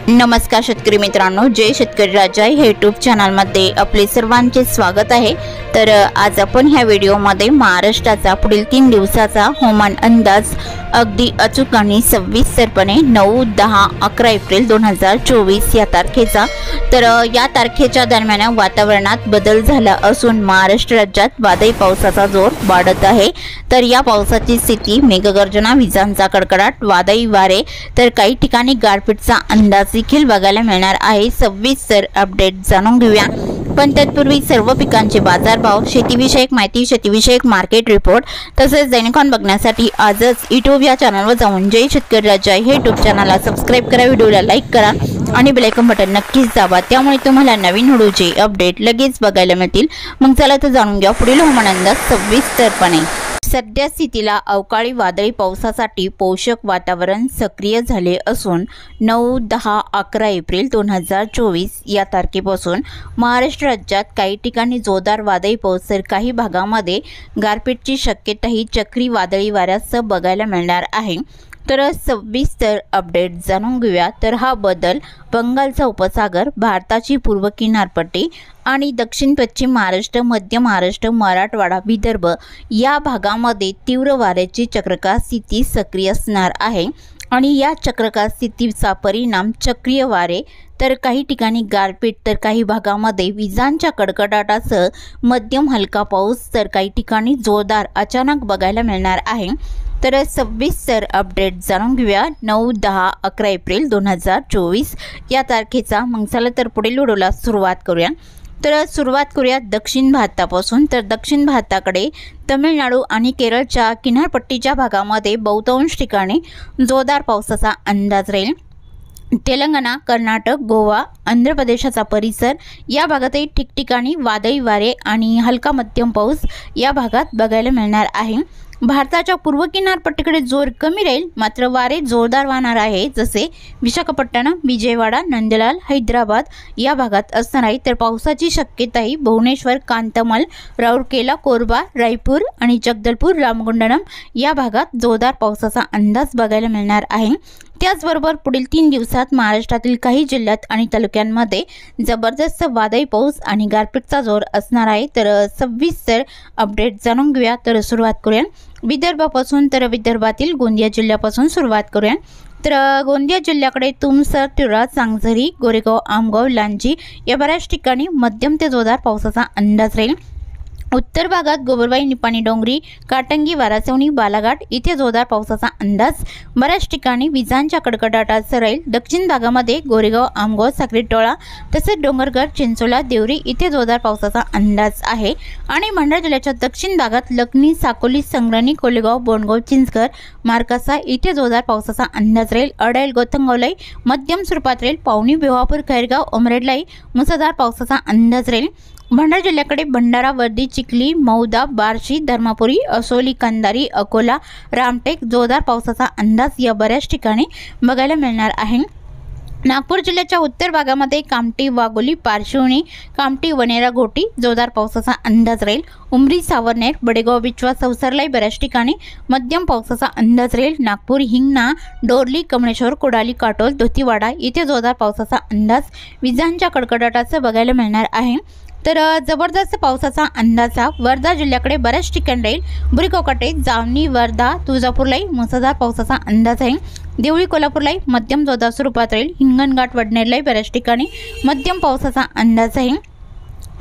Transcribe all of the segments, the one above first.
नमस्कार शेतकरी मित्रांनो, जय शेतकरी राजा हे यूट्यूब चॅनलमध्ये आपले सर्वांचे स्वागत आहे। तर आज आपण ह्या व्हिडिओमध्ये महाराष्ट्राचा पुढील 3 दिवसाचा हवामान अंदाज अगदी अचूक आणि सविस्तरपणे 9, 10, 11 एप्रिल 2024 या तारखेचा तर या तारखेच्या दरम्यान वातावरणात बदल झाला असून महाराष्ट्र राज्यात वादळी पावसाचा जोर वाढत आहे। तर या पावसाची स्थिती मेघगर्जना, विजांचा कडकडाट, वादळी वारे तर काही ठिकाणी गारपीटचा अंदाज देखील बघायला मिळणार आहे। सविस्तर अपडेट जाणून घेऊया, पण तत्पूर्वी सर्व पिकांचे बाजारभाव, शेतीविषयक माहिती, शेतीविषयक मार्केट रिपोर्ट तसेच दैनिकान बघण्यासाठी आजच यूट्यूब या चॅनलवर जाऊन जय शेतकरी राजा हे यूट्यूब चॅनलला सबस्क्राइब करा, व्हिडिओला लाईक करा आणि बेल आयकॉन बटन नक्कीच दाबा, त्यामुळे तुम्हाला नवीन व्हिडिओचे अपडेट लगेच बघायला मिळतील। मग चला तर जाणून घ्या पुढील हवामान अंदाज सविस्तरपणे। सध्या स्थितीला अवकाळी वादळी पावसासाठी पोषक वातावरण सक्रिय झाले असून 9, 10, 11 एप्रिल 2024 या तारखेपासून महाराष्ट्र राज्यात काही ठिकाणी जोरदार वादळी पाऊस तर काही भागामध्ये गारपीटची शक्यताही चक्री वादळी वाऱ्यासह बघायला मिळणार आहे। तर सविस्तर अपडेट जाणून घेऊया। तर हा बदल बंगालचा उपसागर, भारताची पूर्व किनारपट्टी आणि दक्षिण पश्चिम महाराष्ट्र, मध्य महाराष्ट्र, मराठवाडा, विदर्भ या भागामध्ये तीव्र वाऱ्याची चक्रवात स्थिती सक्रिय असणार आहे आणि या चक्रवात स्थितीचा परिणाम चक्रीय वारे तर काही ठिकाणी गारपीट तर काही भागामध्ये विजांच्या कडकडाटासह मध्यम हलका पाऊस तर काही ठिकाणी जोरदार अचानक बघायला मिळणार आहे। तर सविस्तर अपडेट जाणून घेऊया 9, 10, 11 एप्रिल 2024 या तारखेचा। मग चला तर पुढील व्हिडिओला सुरुवात करूया। तर सुरुवात करूया दक्षिण भारतापासून। तर दक्षिण भारताकडे तमिळनाडू आणि केरळच्या किनारपट्टीच्या भागामध्ये बहुतांश ठिकाणी जोरदार पावसाचा अंदाज राहील। तेलंगणा, कर्नाटक, गोवा, आंध्र प्रदेशाचा परिसर या भागातही ठिकठिकाणी वादळी वारे आणि हलका मध्यम पाऊस या भागात बघायला मिळणार आहे। भारताच्या पूर्व किनारपट्टीकडे जोर कमी राहील, मात्र वारे जोरदार वाहणार आहे, जसे विशाखापट्टणम, विजयवाडा, नंदलाल, हैदराबाद या भागात असणार आहे। तर पावसाची शक्यताही भुवनेश्वर, कांतमल, राउरकेला, कोरबा, रायपूर आणि जगदलपूर, रामगुंडम या भागात जोरदार पावसाचा अंदाज बघायला मिळणार आहे। त्याचबरोबर पुढील 3 दिवसात महाराष्ट्रातील काही जिल्ह्यात आणि तालुक्यांमध्ये जबरदस्त वादळी पाऊस आणि गारपीटचा जोर असणार आहे। तर सविस्तर अपडेट जाणून घेऊया। तर सुरुवात करूया विदर्भापासून। तर विदर्भातील गोंदिया जिल्ह्यापासून सुरुवात करूया। तर गोंदिया जिल्ह्याकडे तुमसर, तिरोडा, सांगझरी, गोरेगाव, आमगाव, लांजी या बऱ्याच ठिकाणी मध्यम ते जोरदार पावसाचा अंदाज राहील। उत्तर भागात गोबरवाई, निपाणी, डोंगरी, काटंगी, वारासवणी, बालाघाट इथे जोरदार पावसाचा अंदाज, बऱ्याच ठिकाणी विजांच्या कडकडाटासह राहील। दक्षिण भागामध्ये गोरेगाव, आमगाव, साक्रीटोळा तसेच डोंगरगड, चिंचोला, देवरी इथे जोरदार पावसाचा अंदाज आहे। आणि भंडारा जिल्ह्याच्या दक्षिण भागात लखनी, साकोली, संग्रानी, कोलेगाव, बोंडगाव, चिंचघर, मार्कासा इथे जोरदार पावसाचा अंदाज राहील। अडेल, गोतंगावलाई मध्यम स्वरूपात राहील। पावनी, बेवापूर, खैरगाव, उमरेडलाई मुसळधार पावसाचा अंदाज राहील। भंडारा जिल्ह्याकडे भंडारा, वर्दी, चिखली, मौदा, बार्शी, धर्मापुरी, असोली, कंधारी, अकोला, रामटेक जोरदार पावसाचा अंदाज या बऱ्याच ठिकाणी बघायला मिळणार आहे। नागपूर जिल्ह्याच्या उत्तर भागामध्ये कामठी, वाघोली, पारशिवनी, कामठी, वनेरा, घोटी जोरदार पावसाचा अंदाज राहील। उमरी, सावरनेर, बडेगाव, बिचवा, चौसरलाई बऱ्याच ठिकाणी मध्यम पावसाचा अंदाज राहील। नागपूर, हिंगणा, डोरली, कमळेश्वर, कोडाली, काटोल, धोतीवाडा इथे जोरदार पावसाचा अंदाज विजांच्या कडकडाटाचं बघायला मिळणार आहे। तर जबरदस्त पावसाचा अंदाजा वर्धा जिल्ह्याकडे बऱ्याच ठिकाणी राहील। बुरीकोकाटे, जामनी, वर्धा, तुळजापूरलाई मुसळधार पावसाचा अंदाज आहे। देवळी, कोल्हापूरलाई मध्यम जोरदार स्वरूपात राहील। हिंगणघाट, वडनेरलाई बऱ्याच ठिकाणी मध्यम पावसाचा अंदाज आहे।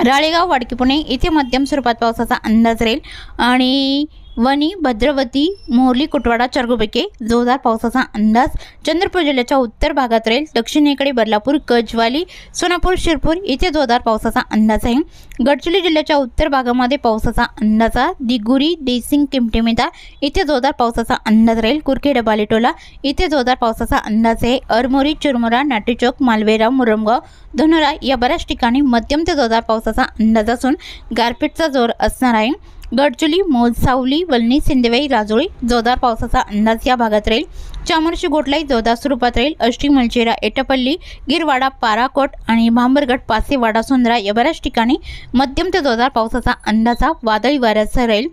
राळेगाव, वाडकी, पुणे इथे मध्यम स्वरूपात पावसाचा अंदाज राहील। आणि वणी, भद्रवती, मोरली, कुटवाडा, चरगुबेके जोरदार पावसाचा अंदाज चंद्रपूर जिल्ह्याच्या उत्तर भागात राहील। दक्षिणेकडे बदलापूर, गजवाली, सोनापूर, शिरपूर इथे जोरदार पावसाचा अंदाज आहे। गडचिरोली जिल्ह्याच्या उत्तर भागामध्ये पावसाचा अंदाजा दिगुरी, देसिंग, किमटेमेदा इथे जोरदार पावसाचा अंदाज राहील। कुरखेड, बालेटोला इथे जोरदार पावसाचा अंदाज आहे। अरमोरी, चिरमुरा, नाटेचौक, मालवेरा, मुरमगाव, धनोरा या बऱ्याच ठिकाणी मध्यम ते जोरदार पावसाचा अंदाज असून गारपीटचा जोर असणार आहे। गडचिरोली, मौज, सावली, वलनी, सिंदेवाई, राजोळी जोरदार पावसाचा अंदाज या भागात राहील। चामोर्शी, गोटलाई जोरदार स्वरूपात राहील। अष्टी, मलचेरा, एटापल्ली, गिरवाडा, पाराकोट आणि भांबरगड, पासेवाडा, सुंदरा या बऱ्याच ठिकाणी मध्यम ते जोरदार पावसाचा अंदाजा वादळी वाऱ्यासह राहील।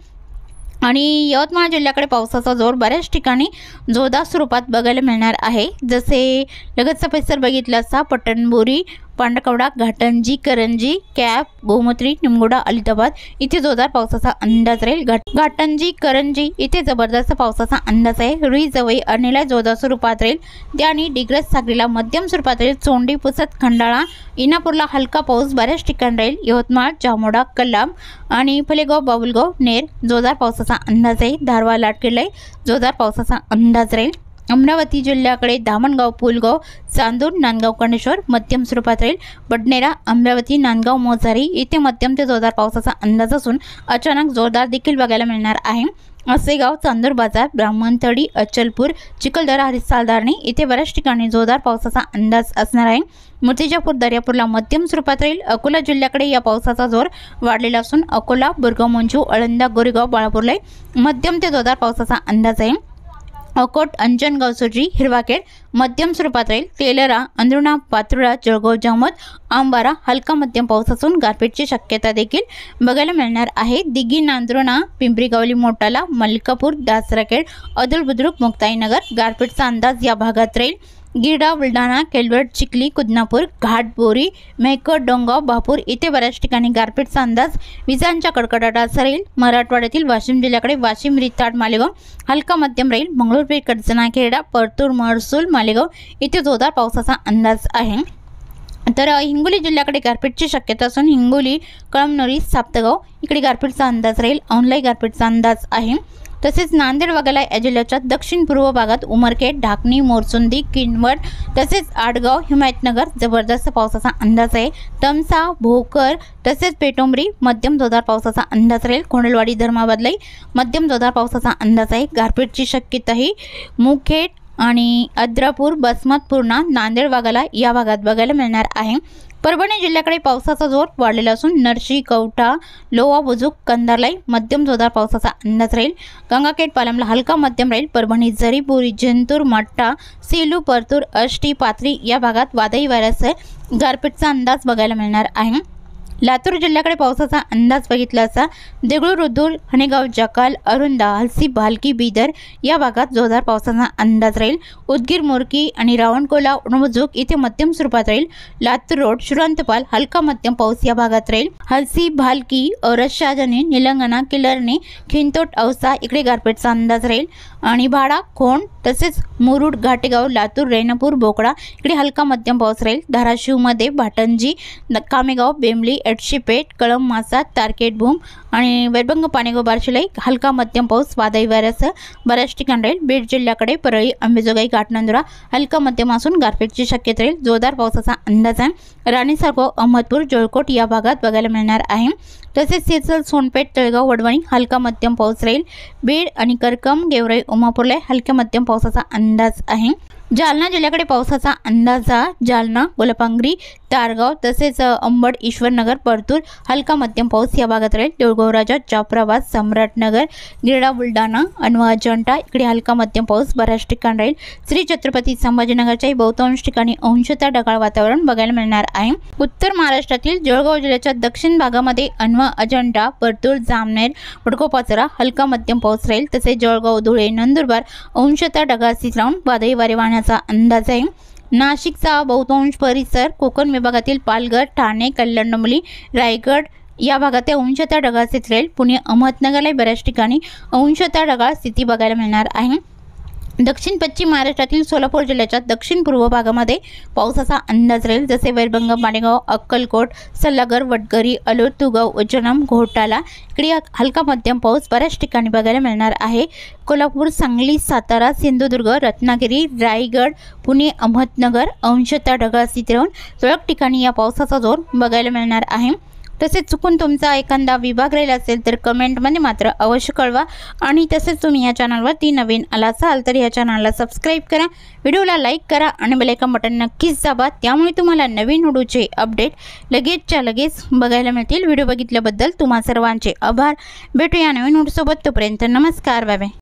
आणि यवतमाळ जिल्ह्याकडे पावसाचा जोर बऱ्याच ठिकाणी जोरदार स्वरूपात बघायला मिळणार आहे। जसे लगतचा परिसर बघितला असता पटणबोरी, पांडकवडा, घाटंजी, करंजी, कॅप, गोमत्री, निमगोडा, अलिताबाद इथे जोरदार पावसाचा अंदाज राहील। घाटंजी, करंजी इथे जबरदस्त पावसाचा अंदाज आहे। रुई, जवई, अरनेला जोरदार स्वरूपात राहील। त्याने डिग्रस, सागरीला मध्यम स्वरूपात राहील। चोंडी, पुसद, खंडाळा, इनापूरला हलका पाऊस बऱ्याच ठिकाणी राहील। यवतमाळ, जामोडा, कलाम आणि फलेगाव, बाबुलगाव, नेर जोरदार पावसाचा अंदाज आहे। धारवा, लाटकेला जोरदार पावसाचा अंदाज राहील। अमरावती जिल्ह्याकडे धामणगाव, पुलगाव, चांदूर, नांदगाव, कणेश्वर मध्यम स्वरूपात राहील। बडनेरा, अमरावती, नांदगाव, मोजारी इथे मध्यम ते जोरदार पावसाचा अंदाज असून अचानक जोरदार देखील बघायला मिळणार आहे। असेगाव, चांदूर बाजार, ब्राह्मणथडी, अचलपूर, चिखलदरा, हरिसालदारणी इथे बऱ्याच ठिकाणी जोरदार पावसाचा अंदाज असणार आहे। मूर्तिजापूर, दर्यापूरला मध्यम स्वरूपात राहील। अकोला जिल्ह्याकडे या पावसाचा जोर वाढलेला असून अकोला, बुरगाव, मंजू, अळंदा, गोरेगाव, बाळापूरला मध्यम ते जोरदार पावसाचा अंदाज आहे। अकोट, अंजनगाव, सुर्जी, हिरवाखेड मध्यम स्वरूपात राहील। तेलरा, अंदरुणा, पातुळा, जळगाव, जामोद, आंबारा हलका मध्यम पाऊस असून गारपीटची शक्यता देखील बघायला मिळणार आहे। दिघी, नांदुर्णा, पिंपरी गावली, मोटाला, मल्कापूर, दासराखेड, अदल बुद्रुक, मुक्ताईनगर गारपीटचा अंदाज या भागात राहील। गिरडा, बुलढाणा, केलवड, चिखली, कुदनापूर, घाटबोरी, मेहकर, डोंगाव, बापूर इथे बऱ्याच ठिकाणी गारपीटचा अंदाज विजांच्या कडकडाटाचा राहील। मराठवाड्यातील वाशिम जिल्ह्याकडे वाशिम, रिताड, मालेगाव हलका मध्यम राहील। मंगळूरपेठ, कडचना, खेरडा, परतूर, महसूल, मालेगाव इथे जोरदार पावसाचा अंदाज आहे। तर हिंगोली जिल्ह्याकडे गारपीटची शक्यता असून हिंगोली, कळमनुरी, साप्तगाव इकडे गारपीटचा अंदाज राहील। औंधलाई गारपीटचा अंदाज आहे। तसेच नांदेड वगैरे या जिल्ह्याच्या दक्षिण पूर्व भागात उमरखेड, ढाकणी, मोरचुंदी, किनवट तसेच आडगाव, हिमायतनगर जबरदस्त पावसाचा अंदाज आहे। तमसा, भोकर तसेच पेटोंबरी मध्यम जोरदार पावसाचा अंदाज राहील। कोंडलवाडी, धर्माबादलाही मध्यम जोरदार पावसाचा अंदाज आहे। गारपीटची शक्यता ही मुखेड आणि अद्रापूर, बसमत, पूर्णा, नांदेड वगैरे या भागात बघायला मिळणार आहे। परभणी जिल्ह्याकडे पावसाचा जोर वाढलेला असून नरशी, कवठा, लोहा, बुजुक, कंधारलाई मध्यम जोरदार पावसाचा अंदाज राहील। गंगाखेड, पालमला हलका मध्यम राहील। परभणी, जरी, बोरी, जिंतूर, मट्टा, सेलू, परतूर, आष्टी, पाथरी या भागात वादळी वाऱ्यासह गारपीटचा अंदाज बघायला मिळणार आहे। लातूर जिल्ह्याकडे पावसाचा अंदाज बघितला असता देगलूर, रुद्र, हनेगाव, जकाल, अरुंदा, हलसी, भालकी, बिदर या भागात जोरदार पावसाचा अंदाज राहील। उदगीर, मोरकी आणि रावणकोला, उणबुजुक इथे मध्यम स्वरूपात राहील। लातूर रोड, शुरांतपाल हलका मध्यम पाऊस या भागात राहील। हलसी, भालकी, औरत, शाहजनी, निलंगणा, किल्लारणी, खिंतोट, औसा इकडे गारपीटचा अंदाज राहील। आणि भाडा, खोंड तसेच मुरुड, घाटेगाव, लातूर, रेणापूर, बोकडा इकडे हलका मध्यम पाऊस राहील। धाराशिवमध्ये भाटंजी, कामेगाव, बेंबली, एडशीपेठ, कळम, मासा, तारकेट, भूम आणि वैरभंग, पाणेगाव, बार्शीलाई हलका मध्यम पाऊस वादळी वाऱ्यासह बऱ्याच ठिकाणी राहील। बीड जिल्ह्याकडे परळी, अंबेजोगाई, घाटनांदुरा हलका मध्यम असून गारपीटची शक्यता राहील। जोरदार पावसाचा अंदाज आहे। राणीसारखो, अहमदपूर, जळकोट या भागात बघायला मिळणार आहे। तसेच सिरसल, सोनपेठ, तळगाव, वडवणी हलका मध्यम पाऊस राहील। बीड आणि करकम, गेवराई, उमापूरला हलक्या मध्यम पावसाचा अंदाज आहे। जालना जिल्ह्याकडे पावसाचा अंदाज जालना, गोलपांगरी, तारगाव तसेच अंबड, ईश्वरनगर, परतूर हलका मध्यम पाऊस या भागात राहील। देऊळगाव राजा, जाफराबाद, सम्राटनगर, गिरडा, बुलढाणा, अनवा, अजंठा इकडे हलका मध्यम पाऊस बऱ्याच ठिकाणी राहील। श्री छत्रपती संभाजीनगरच्याही बहुतांश ठिकाणी अंशतः ढगाळ वातावरण बघायला मिळणार आहे। उत्तर महाराष्ट्रातील जळगाव जिल्ह्याच्या दक्षिण भागामध्ये अनवा, अजंठा, परतूर, जामनेर, वडकोपाचरा हलका मध्यम पाऊस राहील। तसेच जळगाव, धुळे, नंदुरबार अंशतः ढगाळ स्थित राहून वादळी वारे वाहण्याचा अंदाज आहे। नाशिकचा बहुतांश परिसर, कोकण विभागातील पालघर, ठाणे, कल्याण, डोंबिवली, रायगड या भागात अंशतः ढगाळ स्थिती राहील। पुणे, अहमदनगरला बऱ्याच ठिकाणी अंशतः ढगाळ स्थिती बघायला मिळणार आहे। दक्षिण पश्चिम महाराष्ट्रातील सोलापूर जिल्ह्याच्या दक्षिण पूर्व भागामध्ये पावसाचा अंदाज राहील। जसे वैरभंग, माणेगाव, अक्कलकोट, सल्लागर, वडगरी, अलूर, तुगाव, उज्जैन, घोटाला इकडे हलका मध्यम पाऊस बऱ्याच ठिकाणी बघायला मिळणार आहे। कोल्हापूर, सांगली, सातारा, सिंधुदुर्ग, रत्नागिरी, रायगड, पुणे, अहमदनगर अंशतः ढगाळ स्थिती राहून तुरळक ठिकाणी या पावसाचा जोर बघायला मिळणार आहे। तसेच चुकून तुमचा एखादा विभाग राहिला असेल तर कमेंटमध्ये मात्र अवश्य कळवा। आणि तसेच तुम्ही या चॅनलवरती नवीन आला असाल तर या चॅनलला सबस्क्राईब करा, व्हिडिओला लाईक करा आणि बेल आयकॉन बटन नक्कीच दाबा, त्यामुळे तुम्हाला नवीन व्हिडिओचे अपडेट लगेचच्या लगेच बघायला मिळतील। व्हिडिओ बघितल्याबद्दल तुम्हा सर्वांचे आभार। भेटूया नवीन व्हिडिओसोबत, तोपर्यंत नमस्कार, बाय बाय।